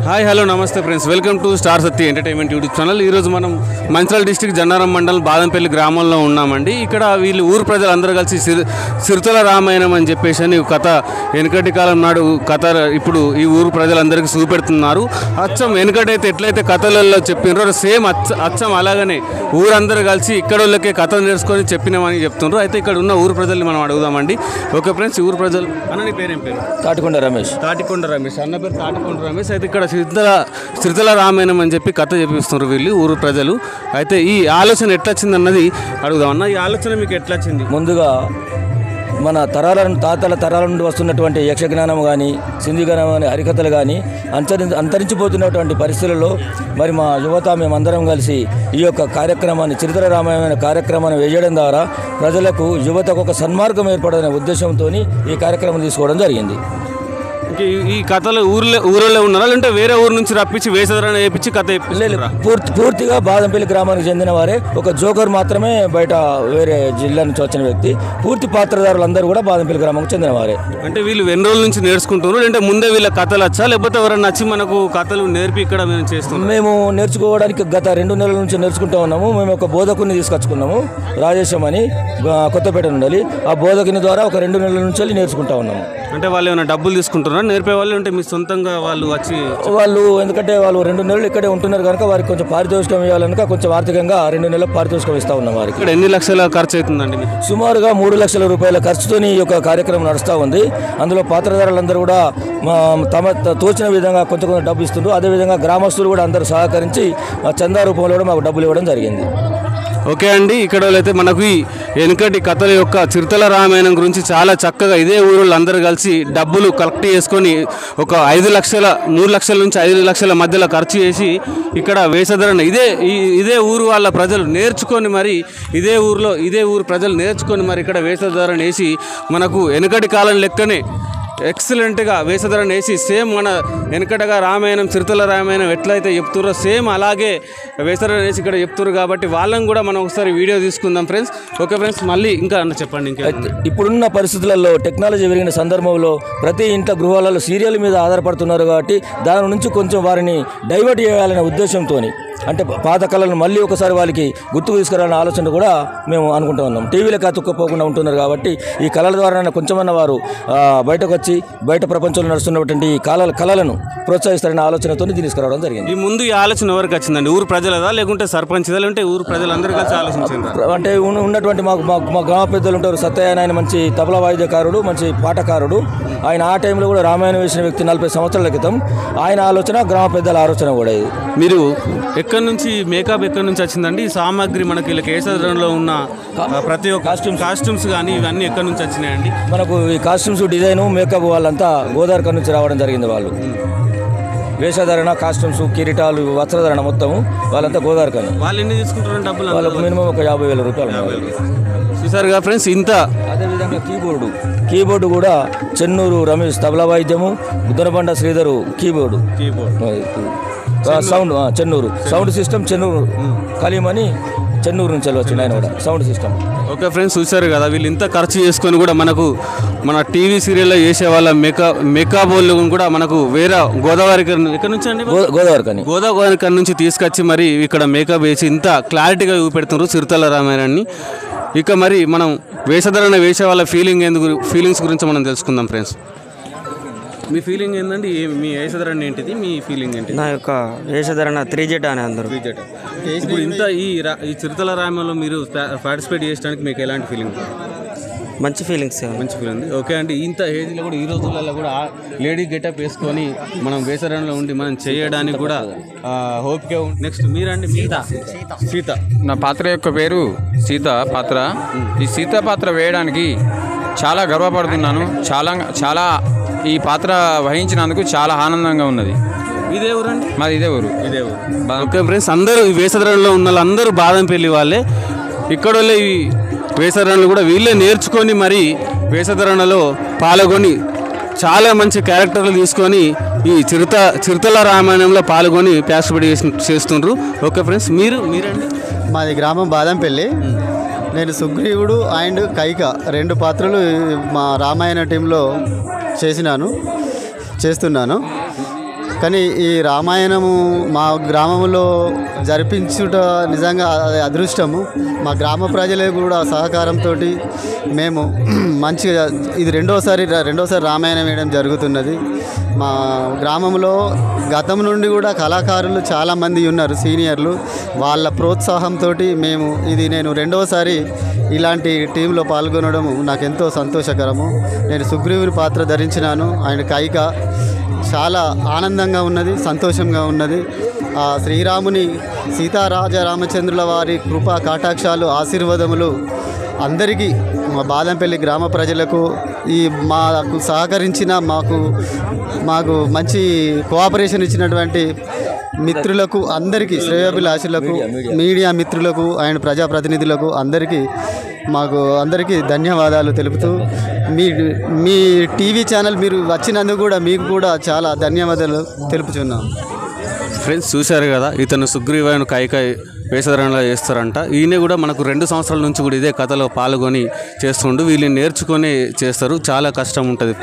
Hi hello నమస్తే friends, welcome to star Satya entertainment YouTube channel. ఈరోజు మనం Mancherial district Jannaram మండలం బాదంపల్లి గ్రామంలో ఉన్నామండి. ఇక్కడ వీళ్ళు ఊరు ప్రజలందరూ కలిసి సిరితల రామాయణం అని చెప్పేసి అని కథ వెనుకటి కాలం నాడు కథ ఇప్పుడు ఈ ఊరు ప్రజలందరికీ చూపెడుతున్నారు. అచ్చం వెనుకటైతే ఎట్లయితే కథలలో చెప్పినారో సేమ్ అచ్చం అలాగనే ఊరందరూ కలిసి ఇక్కడ వాళ్ళకే కథ నేర్చుకొని చెప్పినామని చెప్తున్నారు. అయితే ఇక్కడ ఉన్న ఊరు ప్రజల్ని మనం అడుగుదామండి. ఓకే ఫ్రెండ్స్, ఊరు ప్రజలు అన్న నీ పేరేం పేరు? తాటికొండ రమేష్. అన్న పేరు తాటికొండ రమేష్. అయితే ఇక్కడ సిరితల రామాయణం అని చెప్పి కథ చెప్పిస్తున్నారు వీళ్ళు ఊరు ప్రజలు. అయితే ఈ ఆలోచన ఎట్లా వచ్చింది అన్నది అడుగుదాం. అన్న, ఈ ఆలోచన మీకు ఎట్లా వచ్చింది? ముందుగా మన తాతల తరాల నుండి వస్తున్నటువంటి యక్షజ్ఞానం కానీ సింధుగానం కానీ హరికథలు కానీ అంతరించిపోతున్నటువంటి పరిస్థితులలో మరి మా యువత మేమందరం కలిసి ఈ యొక్క కార్యక్రమాన్ని సిరితల రామాయణ కార్యక్రమాన్ని వేయడం ద్వారా ప్రజలకు యువతకు ఒక సన్మార్గం ఏర్పడదనే ఉద్దేశంతో ఈ కార్యక్రమం తీసుకోవడం జరిగింది. ఈ కథలు ఊళ్ళో ఉన్నారా లేదంటే వేరే ఊరు నుంచి రప్పించి వేసదరణ వేయించి కథ పూర్తిగా బాదంపల్లి గ్రామానికి చెందిన వారే. ఒక జోకర్ మాత్రమే బయట వేరే జిల్లా నుంచి వచ్చిన వ్యక్తి. పూర్తి పాత్రధారులందరూ కూడా బాదంపల్లి గ్రామానికి చెందిన వారే. అంటే వీళ్ళు ఎన్ని రోజుల నుంచి నేర్చుకుంటున్నారు అంటే ముందే వీళ్ళ కథలు వచ్చా లేకపోతే ఎవరైనా నచ్చి మనకు కథలు నేర్పి ఇక్కడ మేము చేస్తున్నాం? మేము నేర్చుకోవడానికి గత 2 నెలల నుంచి నేర్చుకుంటూ ఉన్నాము. మేము ఒక బోధకుని తీసుకొచ్చుకున్నాము, రాజేశం అని, కొత్తపేట నుండి. ఆ బోధకుని ద్వారా ఒక 2 నెలల నుంచి వెళ్ళి నేర్చుకుంటూ ఉన్నాము. అంటే వాళ్ళు ఏమైనా డబ్బులు తీసుకుంటున్నారా నేర్పే వాళ్ళు? అంటే మీ సొంతంగా వాళ్ళు వచ్చి ఎందుకంటే వాళ్ళు 2 నెలలు ఇక్కడే ఉంటున్నారు కనుక వారికి కొంచెం పారితోషికం ఇవ్వాలనుక కొంచెం ఆర్థికంగా 2 నెలల పారితోషికం ఇస్తూ ఉన్నాం వారికి. ఇక్కడ ఎన్ని లక్షల ఖర్చు అవుతుందండి? సుమారుగా 3 లక్షల రూపాయల ఖర్చుతో ఈ యొక్క కార్యక్రమం నడుస్తూ ఉంది. అందులో పాత్రధారులందరూ కూడా తమ తోచిన విధంగా కొంత డబ్బు ఇస్తున్నారు. అదేవిధంగా గ్రామస్తులు కూడా అందరూ సహకరించి చందా రూపంలో కూడా మాకు డబ్బులు ఇవ్వడం జరిగింది. ఓకే అండి, ఇక్కడ అయితే మనకు ఈ వెనుకటి కథల యొక్క సిరితల రామాయణం గురించి చాలా చక్కగా ఇదే ఊరు అందరూ కలిసి డబ్బులు కలెక్ట్ చేసుకొని ఒక 5 లక్షల 3 లక్షల నుంచి 5 లక్షల మధ్యలో ఖర్చు చేసి ఇక్కడ వేషధరణ ఇదే ఊరు వాళ్ళ ప్రజలు నేర్చుకొని మరి ఇదే ఊరు ప్రజలు నేర్చుకొని మరి ఇక్కడ వేషధరణ వేసి మనకు వెనుకటి కాలం లెక్కనే ఎక్సలెంట్గా వేషధరణ వేసి సేమ్ మన వెనకటగా రామాయణం సిరితల రామాయణం ఎట్లయితే చెప్తుర్రో సేమ్ అలాగే వేషధరణ వేసి ఇక్కడ చెప్తున్నారు. కాబట్టి వాళ్ళని కూడా మనం ఒకసారి వీడియో తీసుకుందాం ఫ్రెండ్స్. ఓకే ఫ్రెండ్స్, మళ్ళీ ఇంకా చెప్పండి. ఇంకా ఇప్పుడున్న పరిస్థితులలో టెక్నాలజీ పెరిగిన సందర్భంలో ప్రతి ఇంట్లో గృహాలలో సీరియల్ మీద ఆధారపడుతున్నారు. కాబట్టి దాని నుంచి కొంచెం వారిని డైవర్ట్ చేయాలనే ఉద్దేశంతో అంటే పాత కళలను మళ్ళీ ఒకసారి వాళ్ళకి గుర్తుకు తీసుకురావాలనే ఆలోచన కూడా మేము అనుకుంటూ ఉన్నాం. టీవీలకు అతుక్కపోకుండా ఉంటున్నారు కాబట్టి ఈ కళల ద్వారా కొంచెమన్నా వారు బయటకు వచ్చి బయట ప్రపంచంలో నడుస్తున్నటువంటి ఈ కళలను ప్రోత్సహిస్తారనే ఆలోచనతో తీసుకురావడం జరిగింది. ఈ ముందు ఈ ఆలోచన ఎవరికి వచ్చిందండి? ఊరు ప్రజలదా లేకుంటే సర్పంచ్దా లేకుంటే ఊరు ప్రజలందరూ కలిసి ఆలోచించారు? అంటే ఉన్నటువంటి మా గ్రామ పెద్దలు ఉంటారు. సత్యయ్య ఆయన మంచి తబలా వాయిద్యకారుడు, మంచి పాటకారుడు. ఆయన ఆ టైంలో కూడా రామాయణం వేసిన వ్యక్తి 40 సంవత్సరాల క్రితం. ఆయన ఆలోచన గ్రామ పెద్దల ఆలోచన కూడా ఇది. మీరు ఎక్కడి నుంచి మేకప్ ఎక్కడి నుంచి వచ్చిందండి? ఈ సామాగ్రి మనకి ఇలా కేసరంలో ఉన్న ప్రతి ఒక్క కాస్ట్యూమ్స్ కానీ ఇవన్నీ ఎక్కడి నుంచి వచ్చినాయండి? మనకు ఈ కాస్ట్యూమ్స్ డిజైను మేకప్ వాళ్ళంతా గోదావరి నుంచి రావడం జరిగింది. వాళ్ళు వేషధారణ, కాస్ట్యూమ్స్, కిరీటాలు, వస్త్రధారణ మొత్తం వాళ్ళంతా గోదావరి కానీ. వాళ్ళు ఎన్ని తీసుకుంటారు డబ్బులు? వాళ్ళకు మినిమం ఒక 50,000 రూపాయలు. చూసారుగా ఫ్రెండ్స్, ఇంత. అదేవిధంగా కీబోర్డు కూడా చెన్నూరు రమేష్ తబలా వాయిద్యము, ఉద్దరబండ Sridhar keyboard sound Chennur sound system Chennur కలీమని చెన్నూరు నుంచి వచ్చింది ఆయన కూడా సౌండ్ సిస్టమ్. ఓకే ఫ్రెండ్స్, చూసారు కదా వీళ్ళు ఇంత ఖర్చు చేసుకొని కూడా మనకు మన టీవీ సీరియల్లో చేసే వాళ్ళ మేకప్ వాళ్ళు కూడా మనకు వేరే గోదావరి ఎక్కడి నుంచి అండి? గోదావరి నుంచి తీసుకొచ్చి మరి ఇక్కడ మేకప్ వేసి ఇంత క్లారిటీగా చూపెడుతున్నారు సిరితల రామాయణాన్ని. ఇక మరి మనం వేషధరణ వేసే వాళ్ళ ఫీలింగ్స్ గురించి మనం తెలుసుకుందాం ఫ్రెండ్స్. మీ ఫీలింగ్ ఏంటండి? మీ వేషధరణ ఏంటిది? మీ ఫీలింగ్ ఏంటి? నా యొక్క వేషధరణ 3Z అని అందరూ. ఇప్పుడు ఇంత ఈ సిరితల రామాయణంలో మీరు పార్టిసిపేట్ చేయడానికి మీకు ఎలాంటి ఫీలింగ్? మంచి ఫీలింగ్స్. మంచి ఫీలింగ్. ఓకే అండి, ఇంత ఏజ్లో కూడా ఈ రోజులలో కూడా లేడీ గెటప్ వేసుకొని మనం వేసరణలో ఉండి మనం చేయడానికి కూడా హోప్గా ఉంది. నెక్స్ట్ మీరండి? సీత. నా పాత్ర యొక్క పేరు సీత పాత్ర. ఈ సీత పాత్ర వేయడానికి చాలా గర్వపడుతున్నాను. చాలా ఈ పాత్ర వహించినందుకు చాలా ఆనందంగా ఉన్నది. ఇదే ఊరండి? మాది ఇదే ఊరు. ఓకే ఫ్రెండ్స్, అందరూ ఈ వేసరణలో ఉన్న వాళ్ళందరూ బాదంపల్లి వాళ్ళే. ఇక్కడ ఈ వేషధరణలు కూడా వీళ్ళే నేర్చుకొని మరి వేషధరణలో పాల్గొని చాలా మంచి క్యారెక్టర్లు తీసుకొని ఈ చిరుతల రామాయణంలో పాల్గొని పార్టిసిపేట్ చేస్తుండ్రు. ఓకే ఫ్రెండ్స్, మీరండి? మాది గ్రామం బాదంపల్లి. నేను సుగ్రీవుడు అండ్ కైక 2 పాత్రలు మా రామాయణ టీంలో చేస్తున్నాను. కానీ ఈ రామాయణము మా గ్రామంలో జరిపించుట నిజంగా అది అదృష్టము. మా గ్రామ ప్రజలే కూడా సహకారంతో మేము మంచిగా ఇది రెండోసారి రామాయణం వేయడం జరుగుతున్నది. మా గ్రామంలో గతం నుండి కూడా కళాకారులు చాలామంది ఉన్నారు, సీనియర్లు. వాళ్ళ ప్రోత్సాహంతో నేను రెండవసారి ఇలాంటి టీంలో పాల్గొనడం నాకు ఎంతో సంతోషకరము. నేను సుగ్రీవుని పాత్ర ధరించినాను. ఆయన కైక చాలా ఆనందంగా ఉన్నది, సంతోషంగా ఉన్నది. ఆ శ్రీరాముని రామచంద్రుల వారి కృపా కాటాక్షాలు ఆశీర్వాదములు అందరికీ, మా బాదంపల్లి గ్రామ ప్రజలకు, ఈ మాకు సహకరించిన మాకు మంచి కోఆపరేషన్ ఇచ్చినటువంటి మిత్రులకు అందరికీ, శ్రేయోభిలాషులకు, మీడియా మిత్రులకు అండ్ ప్రజాప్రతినిధులకు అందరికీ ధన్యవాదాలు తెలుపుతూ మీ టీవీ ఛానల్ మీరు వచ్చినందుకు కూడా మీకు కూడా చాలా ధన్యవాదాలు తెలుపుచున్నాం. ఫ్రెండ్స్ చూశారు కదా, ఇతను సుగ్రీవాయుని కైక వేషధారణలో చేస్తారంట. ఈయన కూడా మనకు 2 సంవత్సరాల నుంచి కూడా ఇదే కథలో పాల్గొని చేస్తుండు. వీళ్ళని నేర్చుకొని చేస్తారు, చాలా కష్టం ఉంటుంది.